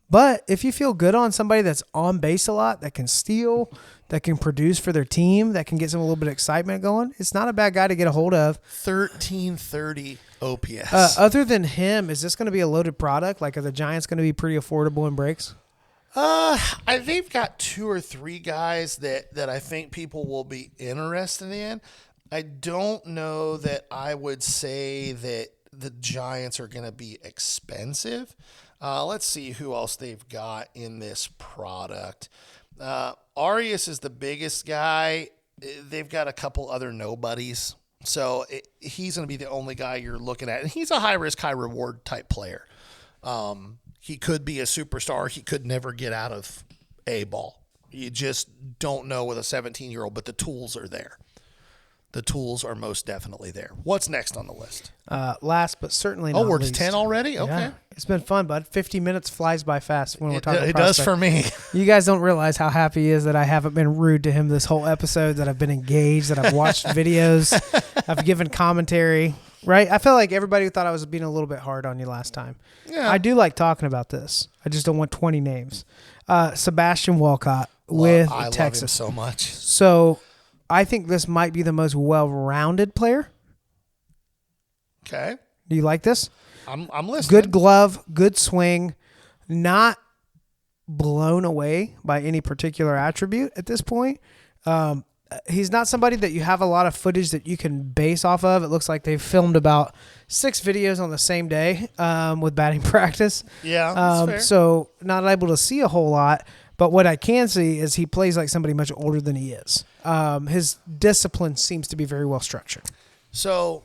But if you feel good on somebody that's on base a lot, that can steal, that can produce for their team, that can get some a little bit of excitement going, it's not a bad guy to get a hold of. 1330 OPS. Other than him, is this going to be a loaded product? Like, are the Giants going to be pretty affordable in breaks? They've got 2 or 3 guys that I think people will be interested in. I don't know that I would say that the Giants are going to be expensive. Let's see who else they've got in this product. Arias is the biggest guy. They've got a couple other nobodies. So he's going to be the only guy you're looking at. And he's a high-risk, high-reward type player. He could be a superstar. He could never get out of A-ball. You just don't know with a 17-year-old, but the tools are there. the tools are most definitely there. What's next on the list? Last but certainly not we're least. to 10 already? Okay. Yeah. It's been fun, bud. 50 minutes flies by fast when we're talking It does for me. You guys don't realize how happy he is that I haven't been rude to him this whole episode, that I've been engaged, that I've watched videos, I've given commentary, right? I felt like everybody thought I was being a little bit hard on you last time. Yeah. I do like talking about this. I just don't want 20 names. Sebastian Walcott with I Texas. love him so much. So I think this might be the most well-rounded player. Okay. Do you like this? I'm listening. Good glove, good swing, not blown away by any particular attribute at this point. He's not somebody that you have a lot of footage that you can base off of. It looks like they've filmed about 6 videos on the same day with batting practice. Yeah, that's fair. So not able to see a whole lot. But what I can see is he plays like somebody much older than he is. His discipline seems to be very well structured. So,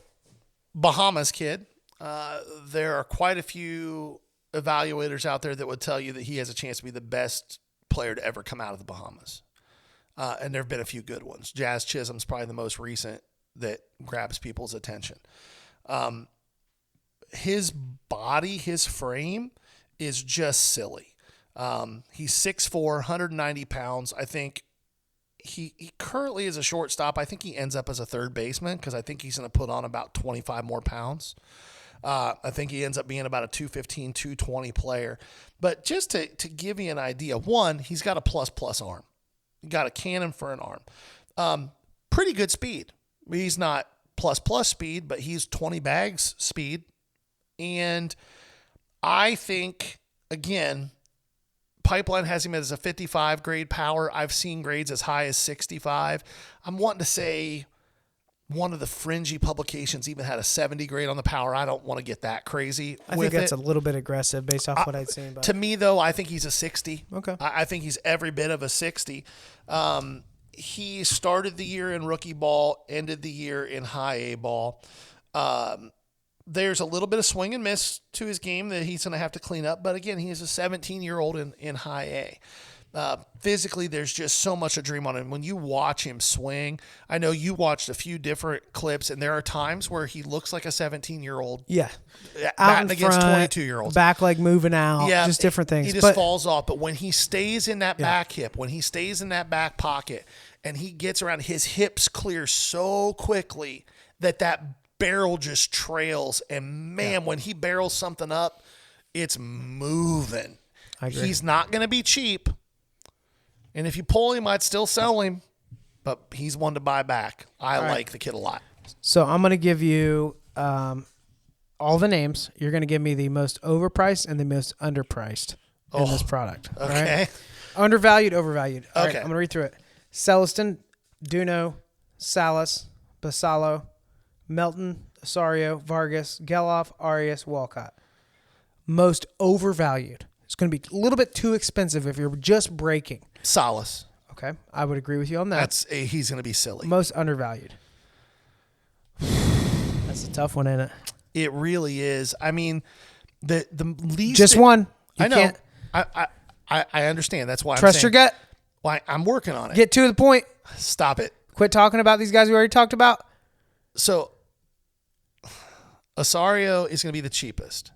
Bahamas kid, there are quite a few evaluators out there that would tell you that he has a chance to be the best player to ever come out of the Bahamas. And there have been a few good ones. Jazz Chisholm's probably the most recent that grabs people's attention. His body, his frame is just silly. He's 6'4", 190 pounds. I think he currently is a shortstop. I think he ends up as a third baseman because I think he's going to put on about 25 more pounds. I think he ends up being about a 215, 220 player. But just to give you an idea, one, he's got a plus arm. He got a cannon for an arm. Pretty good speed. He's not plus speed, but he's 20 bags speed. And I think, again, Pipeline has him as a 55 grade power. I've seen grades as high as 65. I'm wanting to say one of the fringy publications even had a 70 grade on the power. I don't want to get that crazy. I think that's a little bit aggressive based off what I'd seen. But to me, though, I think he's a 60. Okay. I think he's every bit of a 60. He started the year in rookie ball, ended the year in high A ball. There's a little bit of swing and miss to his game that he's going to have to clean up. But again, he is a 17-year-old in high A. Physically, there's just so much to dream on him. When you watch him swing, I know you watched a few different clips, and there are times where he looks like a 17-year-old. Yeah. Batting against 22-year-olds. Back leg moving out. Yeah. Just different things. He just falls off. But when he stays in that back hip, when he stays in that back pocket, and he gets around, his hips clear so quickly that barrel just trails. And, man, when he barrels something up, it's moving. I agree. He's not going to be cheap. And if you pull him, I'd still sell him. But he's one to buy back. I like the kid a lot. So I'm going to give you all the names. You're going to give me the most overpriced and the most underpriced in this product. Okay. Right? Undervalued, overvalued. All right, Okay. I'm going to read through it. Celestin, Duno, Salas, Basalo, Melton, Osorio, Vargas, Geloff, Arias, Walcott. Most overvalued. It's going to be a little bit too expensive if you're just breaking. Solace. Okay, I would agree with you on that. He's going to be silly. Most undervalued. That's a tough one, isn't it? It really is. I mean, the least. Just one. You I know. can't I understand. That's why trust your gut. Why I'm working on it. Get to the point. Stop it. Quit talking about these guys we already talked about. So, Osorio is going to be the cheapest,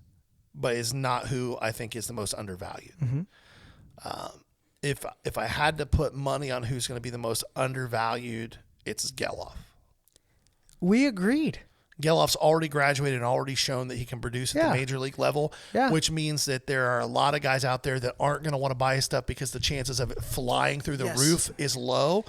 but is not who I think is the most undervalued. Mm-hmm. If I had to put money on who's going to be the most undervalued, it's Geloff. We agreed. Geloff's already graduated and already shown that he can produce at the major league level, which means that there are a lot of guys out there that aren't going to want to buy his stuff because the chances of it flying through the roof is low.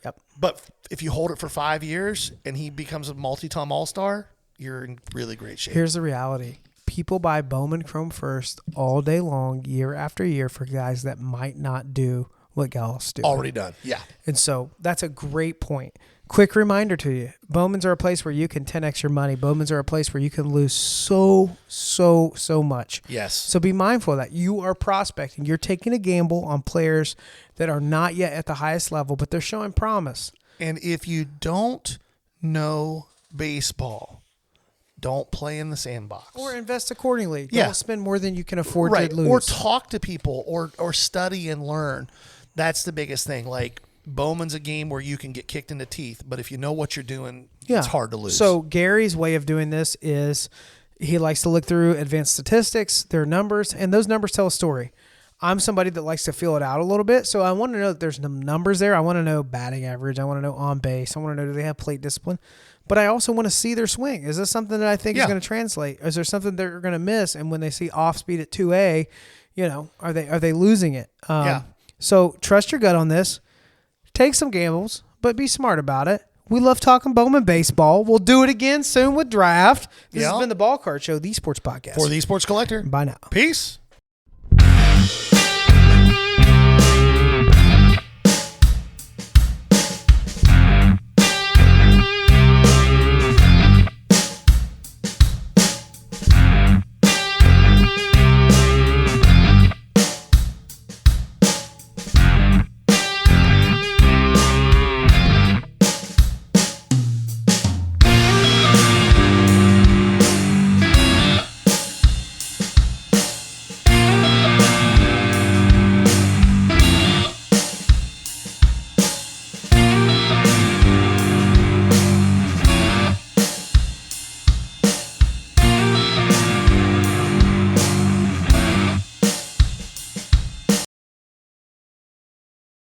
Yep. But if you hold it for 5 years and he becomes a multi-time all-star, you're in really great shape. Here's the reality. People buy Bowman Chrome First all day long, year after year, for guys that might not do what Geloff's doing. Already done. Yeah. And so that's a great point. Quick reminder to you. Bowmans are a place where you can 10x your money. Bowmans are a place where you can lose so much. Yes. So be mindful of that. You are prospecting. You're taking a gamble on players that are not yet at the highest level, but they're showing promise. And if you don't know baseball, don't play in the sandbox. Or invest accordingly. Yeah. Don't spend more than you can afford Right. to lose. Or talk to people or study and learn. That's the biggest thing. Like, Bowman's a game where you can get kicked in the teeth, but if you know what you're doing, Yeah. it's hard to lose. So Gary's way of doing this is he likes to look through advanced statistics, their numbers, and those numbers tell a story. I'm somebody that likes to feel it out a little bit, so I want to know that there's some numbers there. I want to know batting average. I want to know on base. I want to know, do they have plate discipline? But I also want to see their swing. Is this something that I think is going to translate? Is there something they're going to miss? And when they see off speed at 2A, are they losing it? So trust your gut on this. Take some gambles, but be smart about it. We love talking Bowman baseball. We'll do it again soon with draft. This has been the Ball Card Show, the Sports Podcast. For the Sports Collector. Bye now. Peace.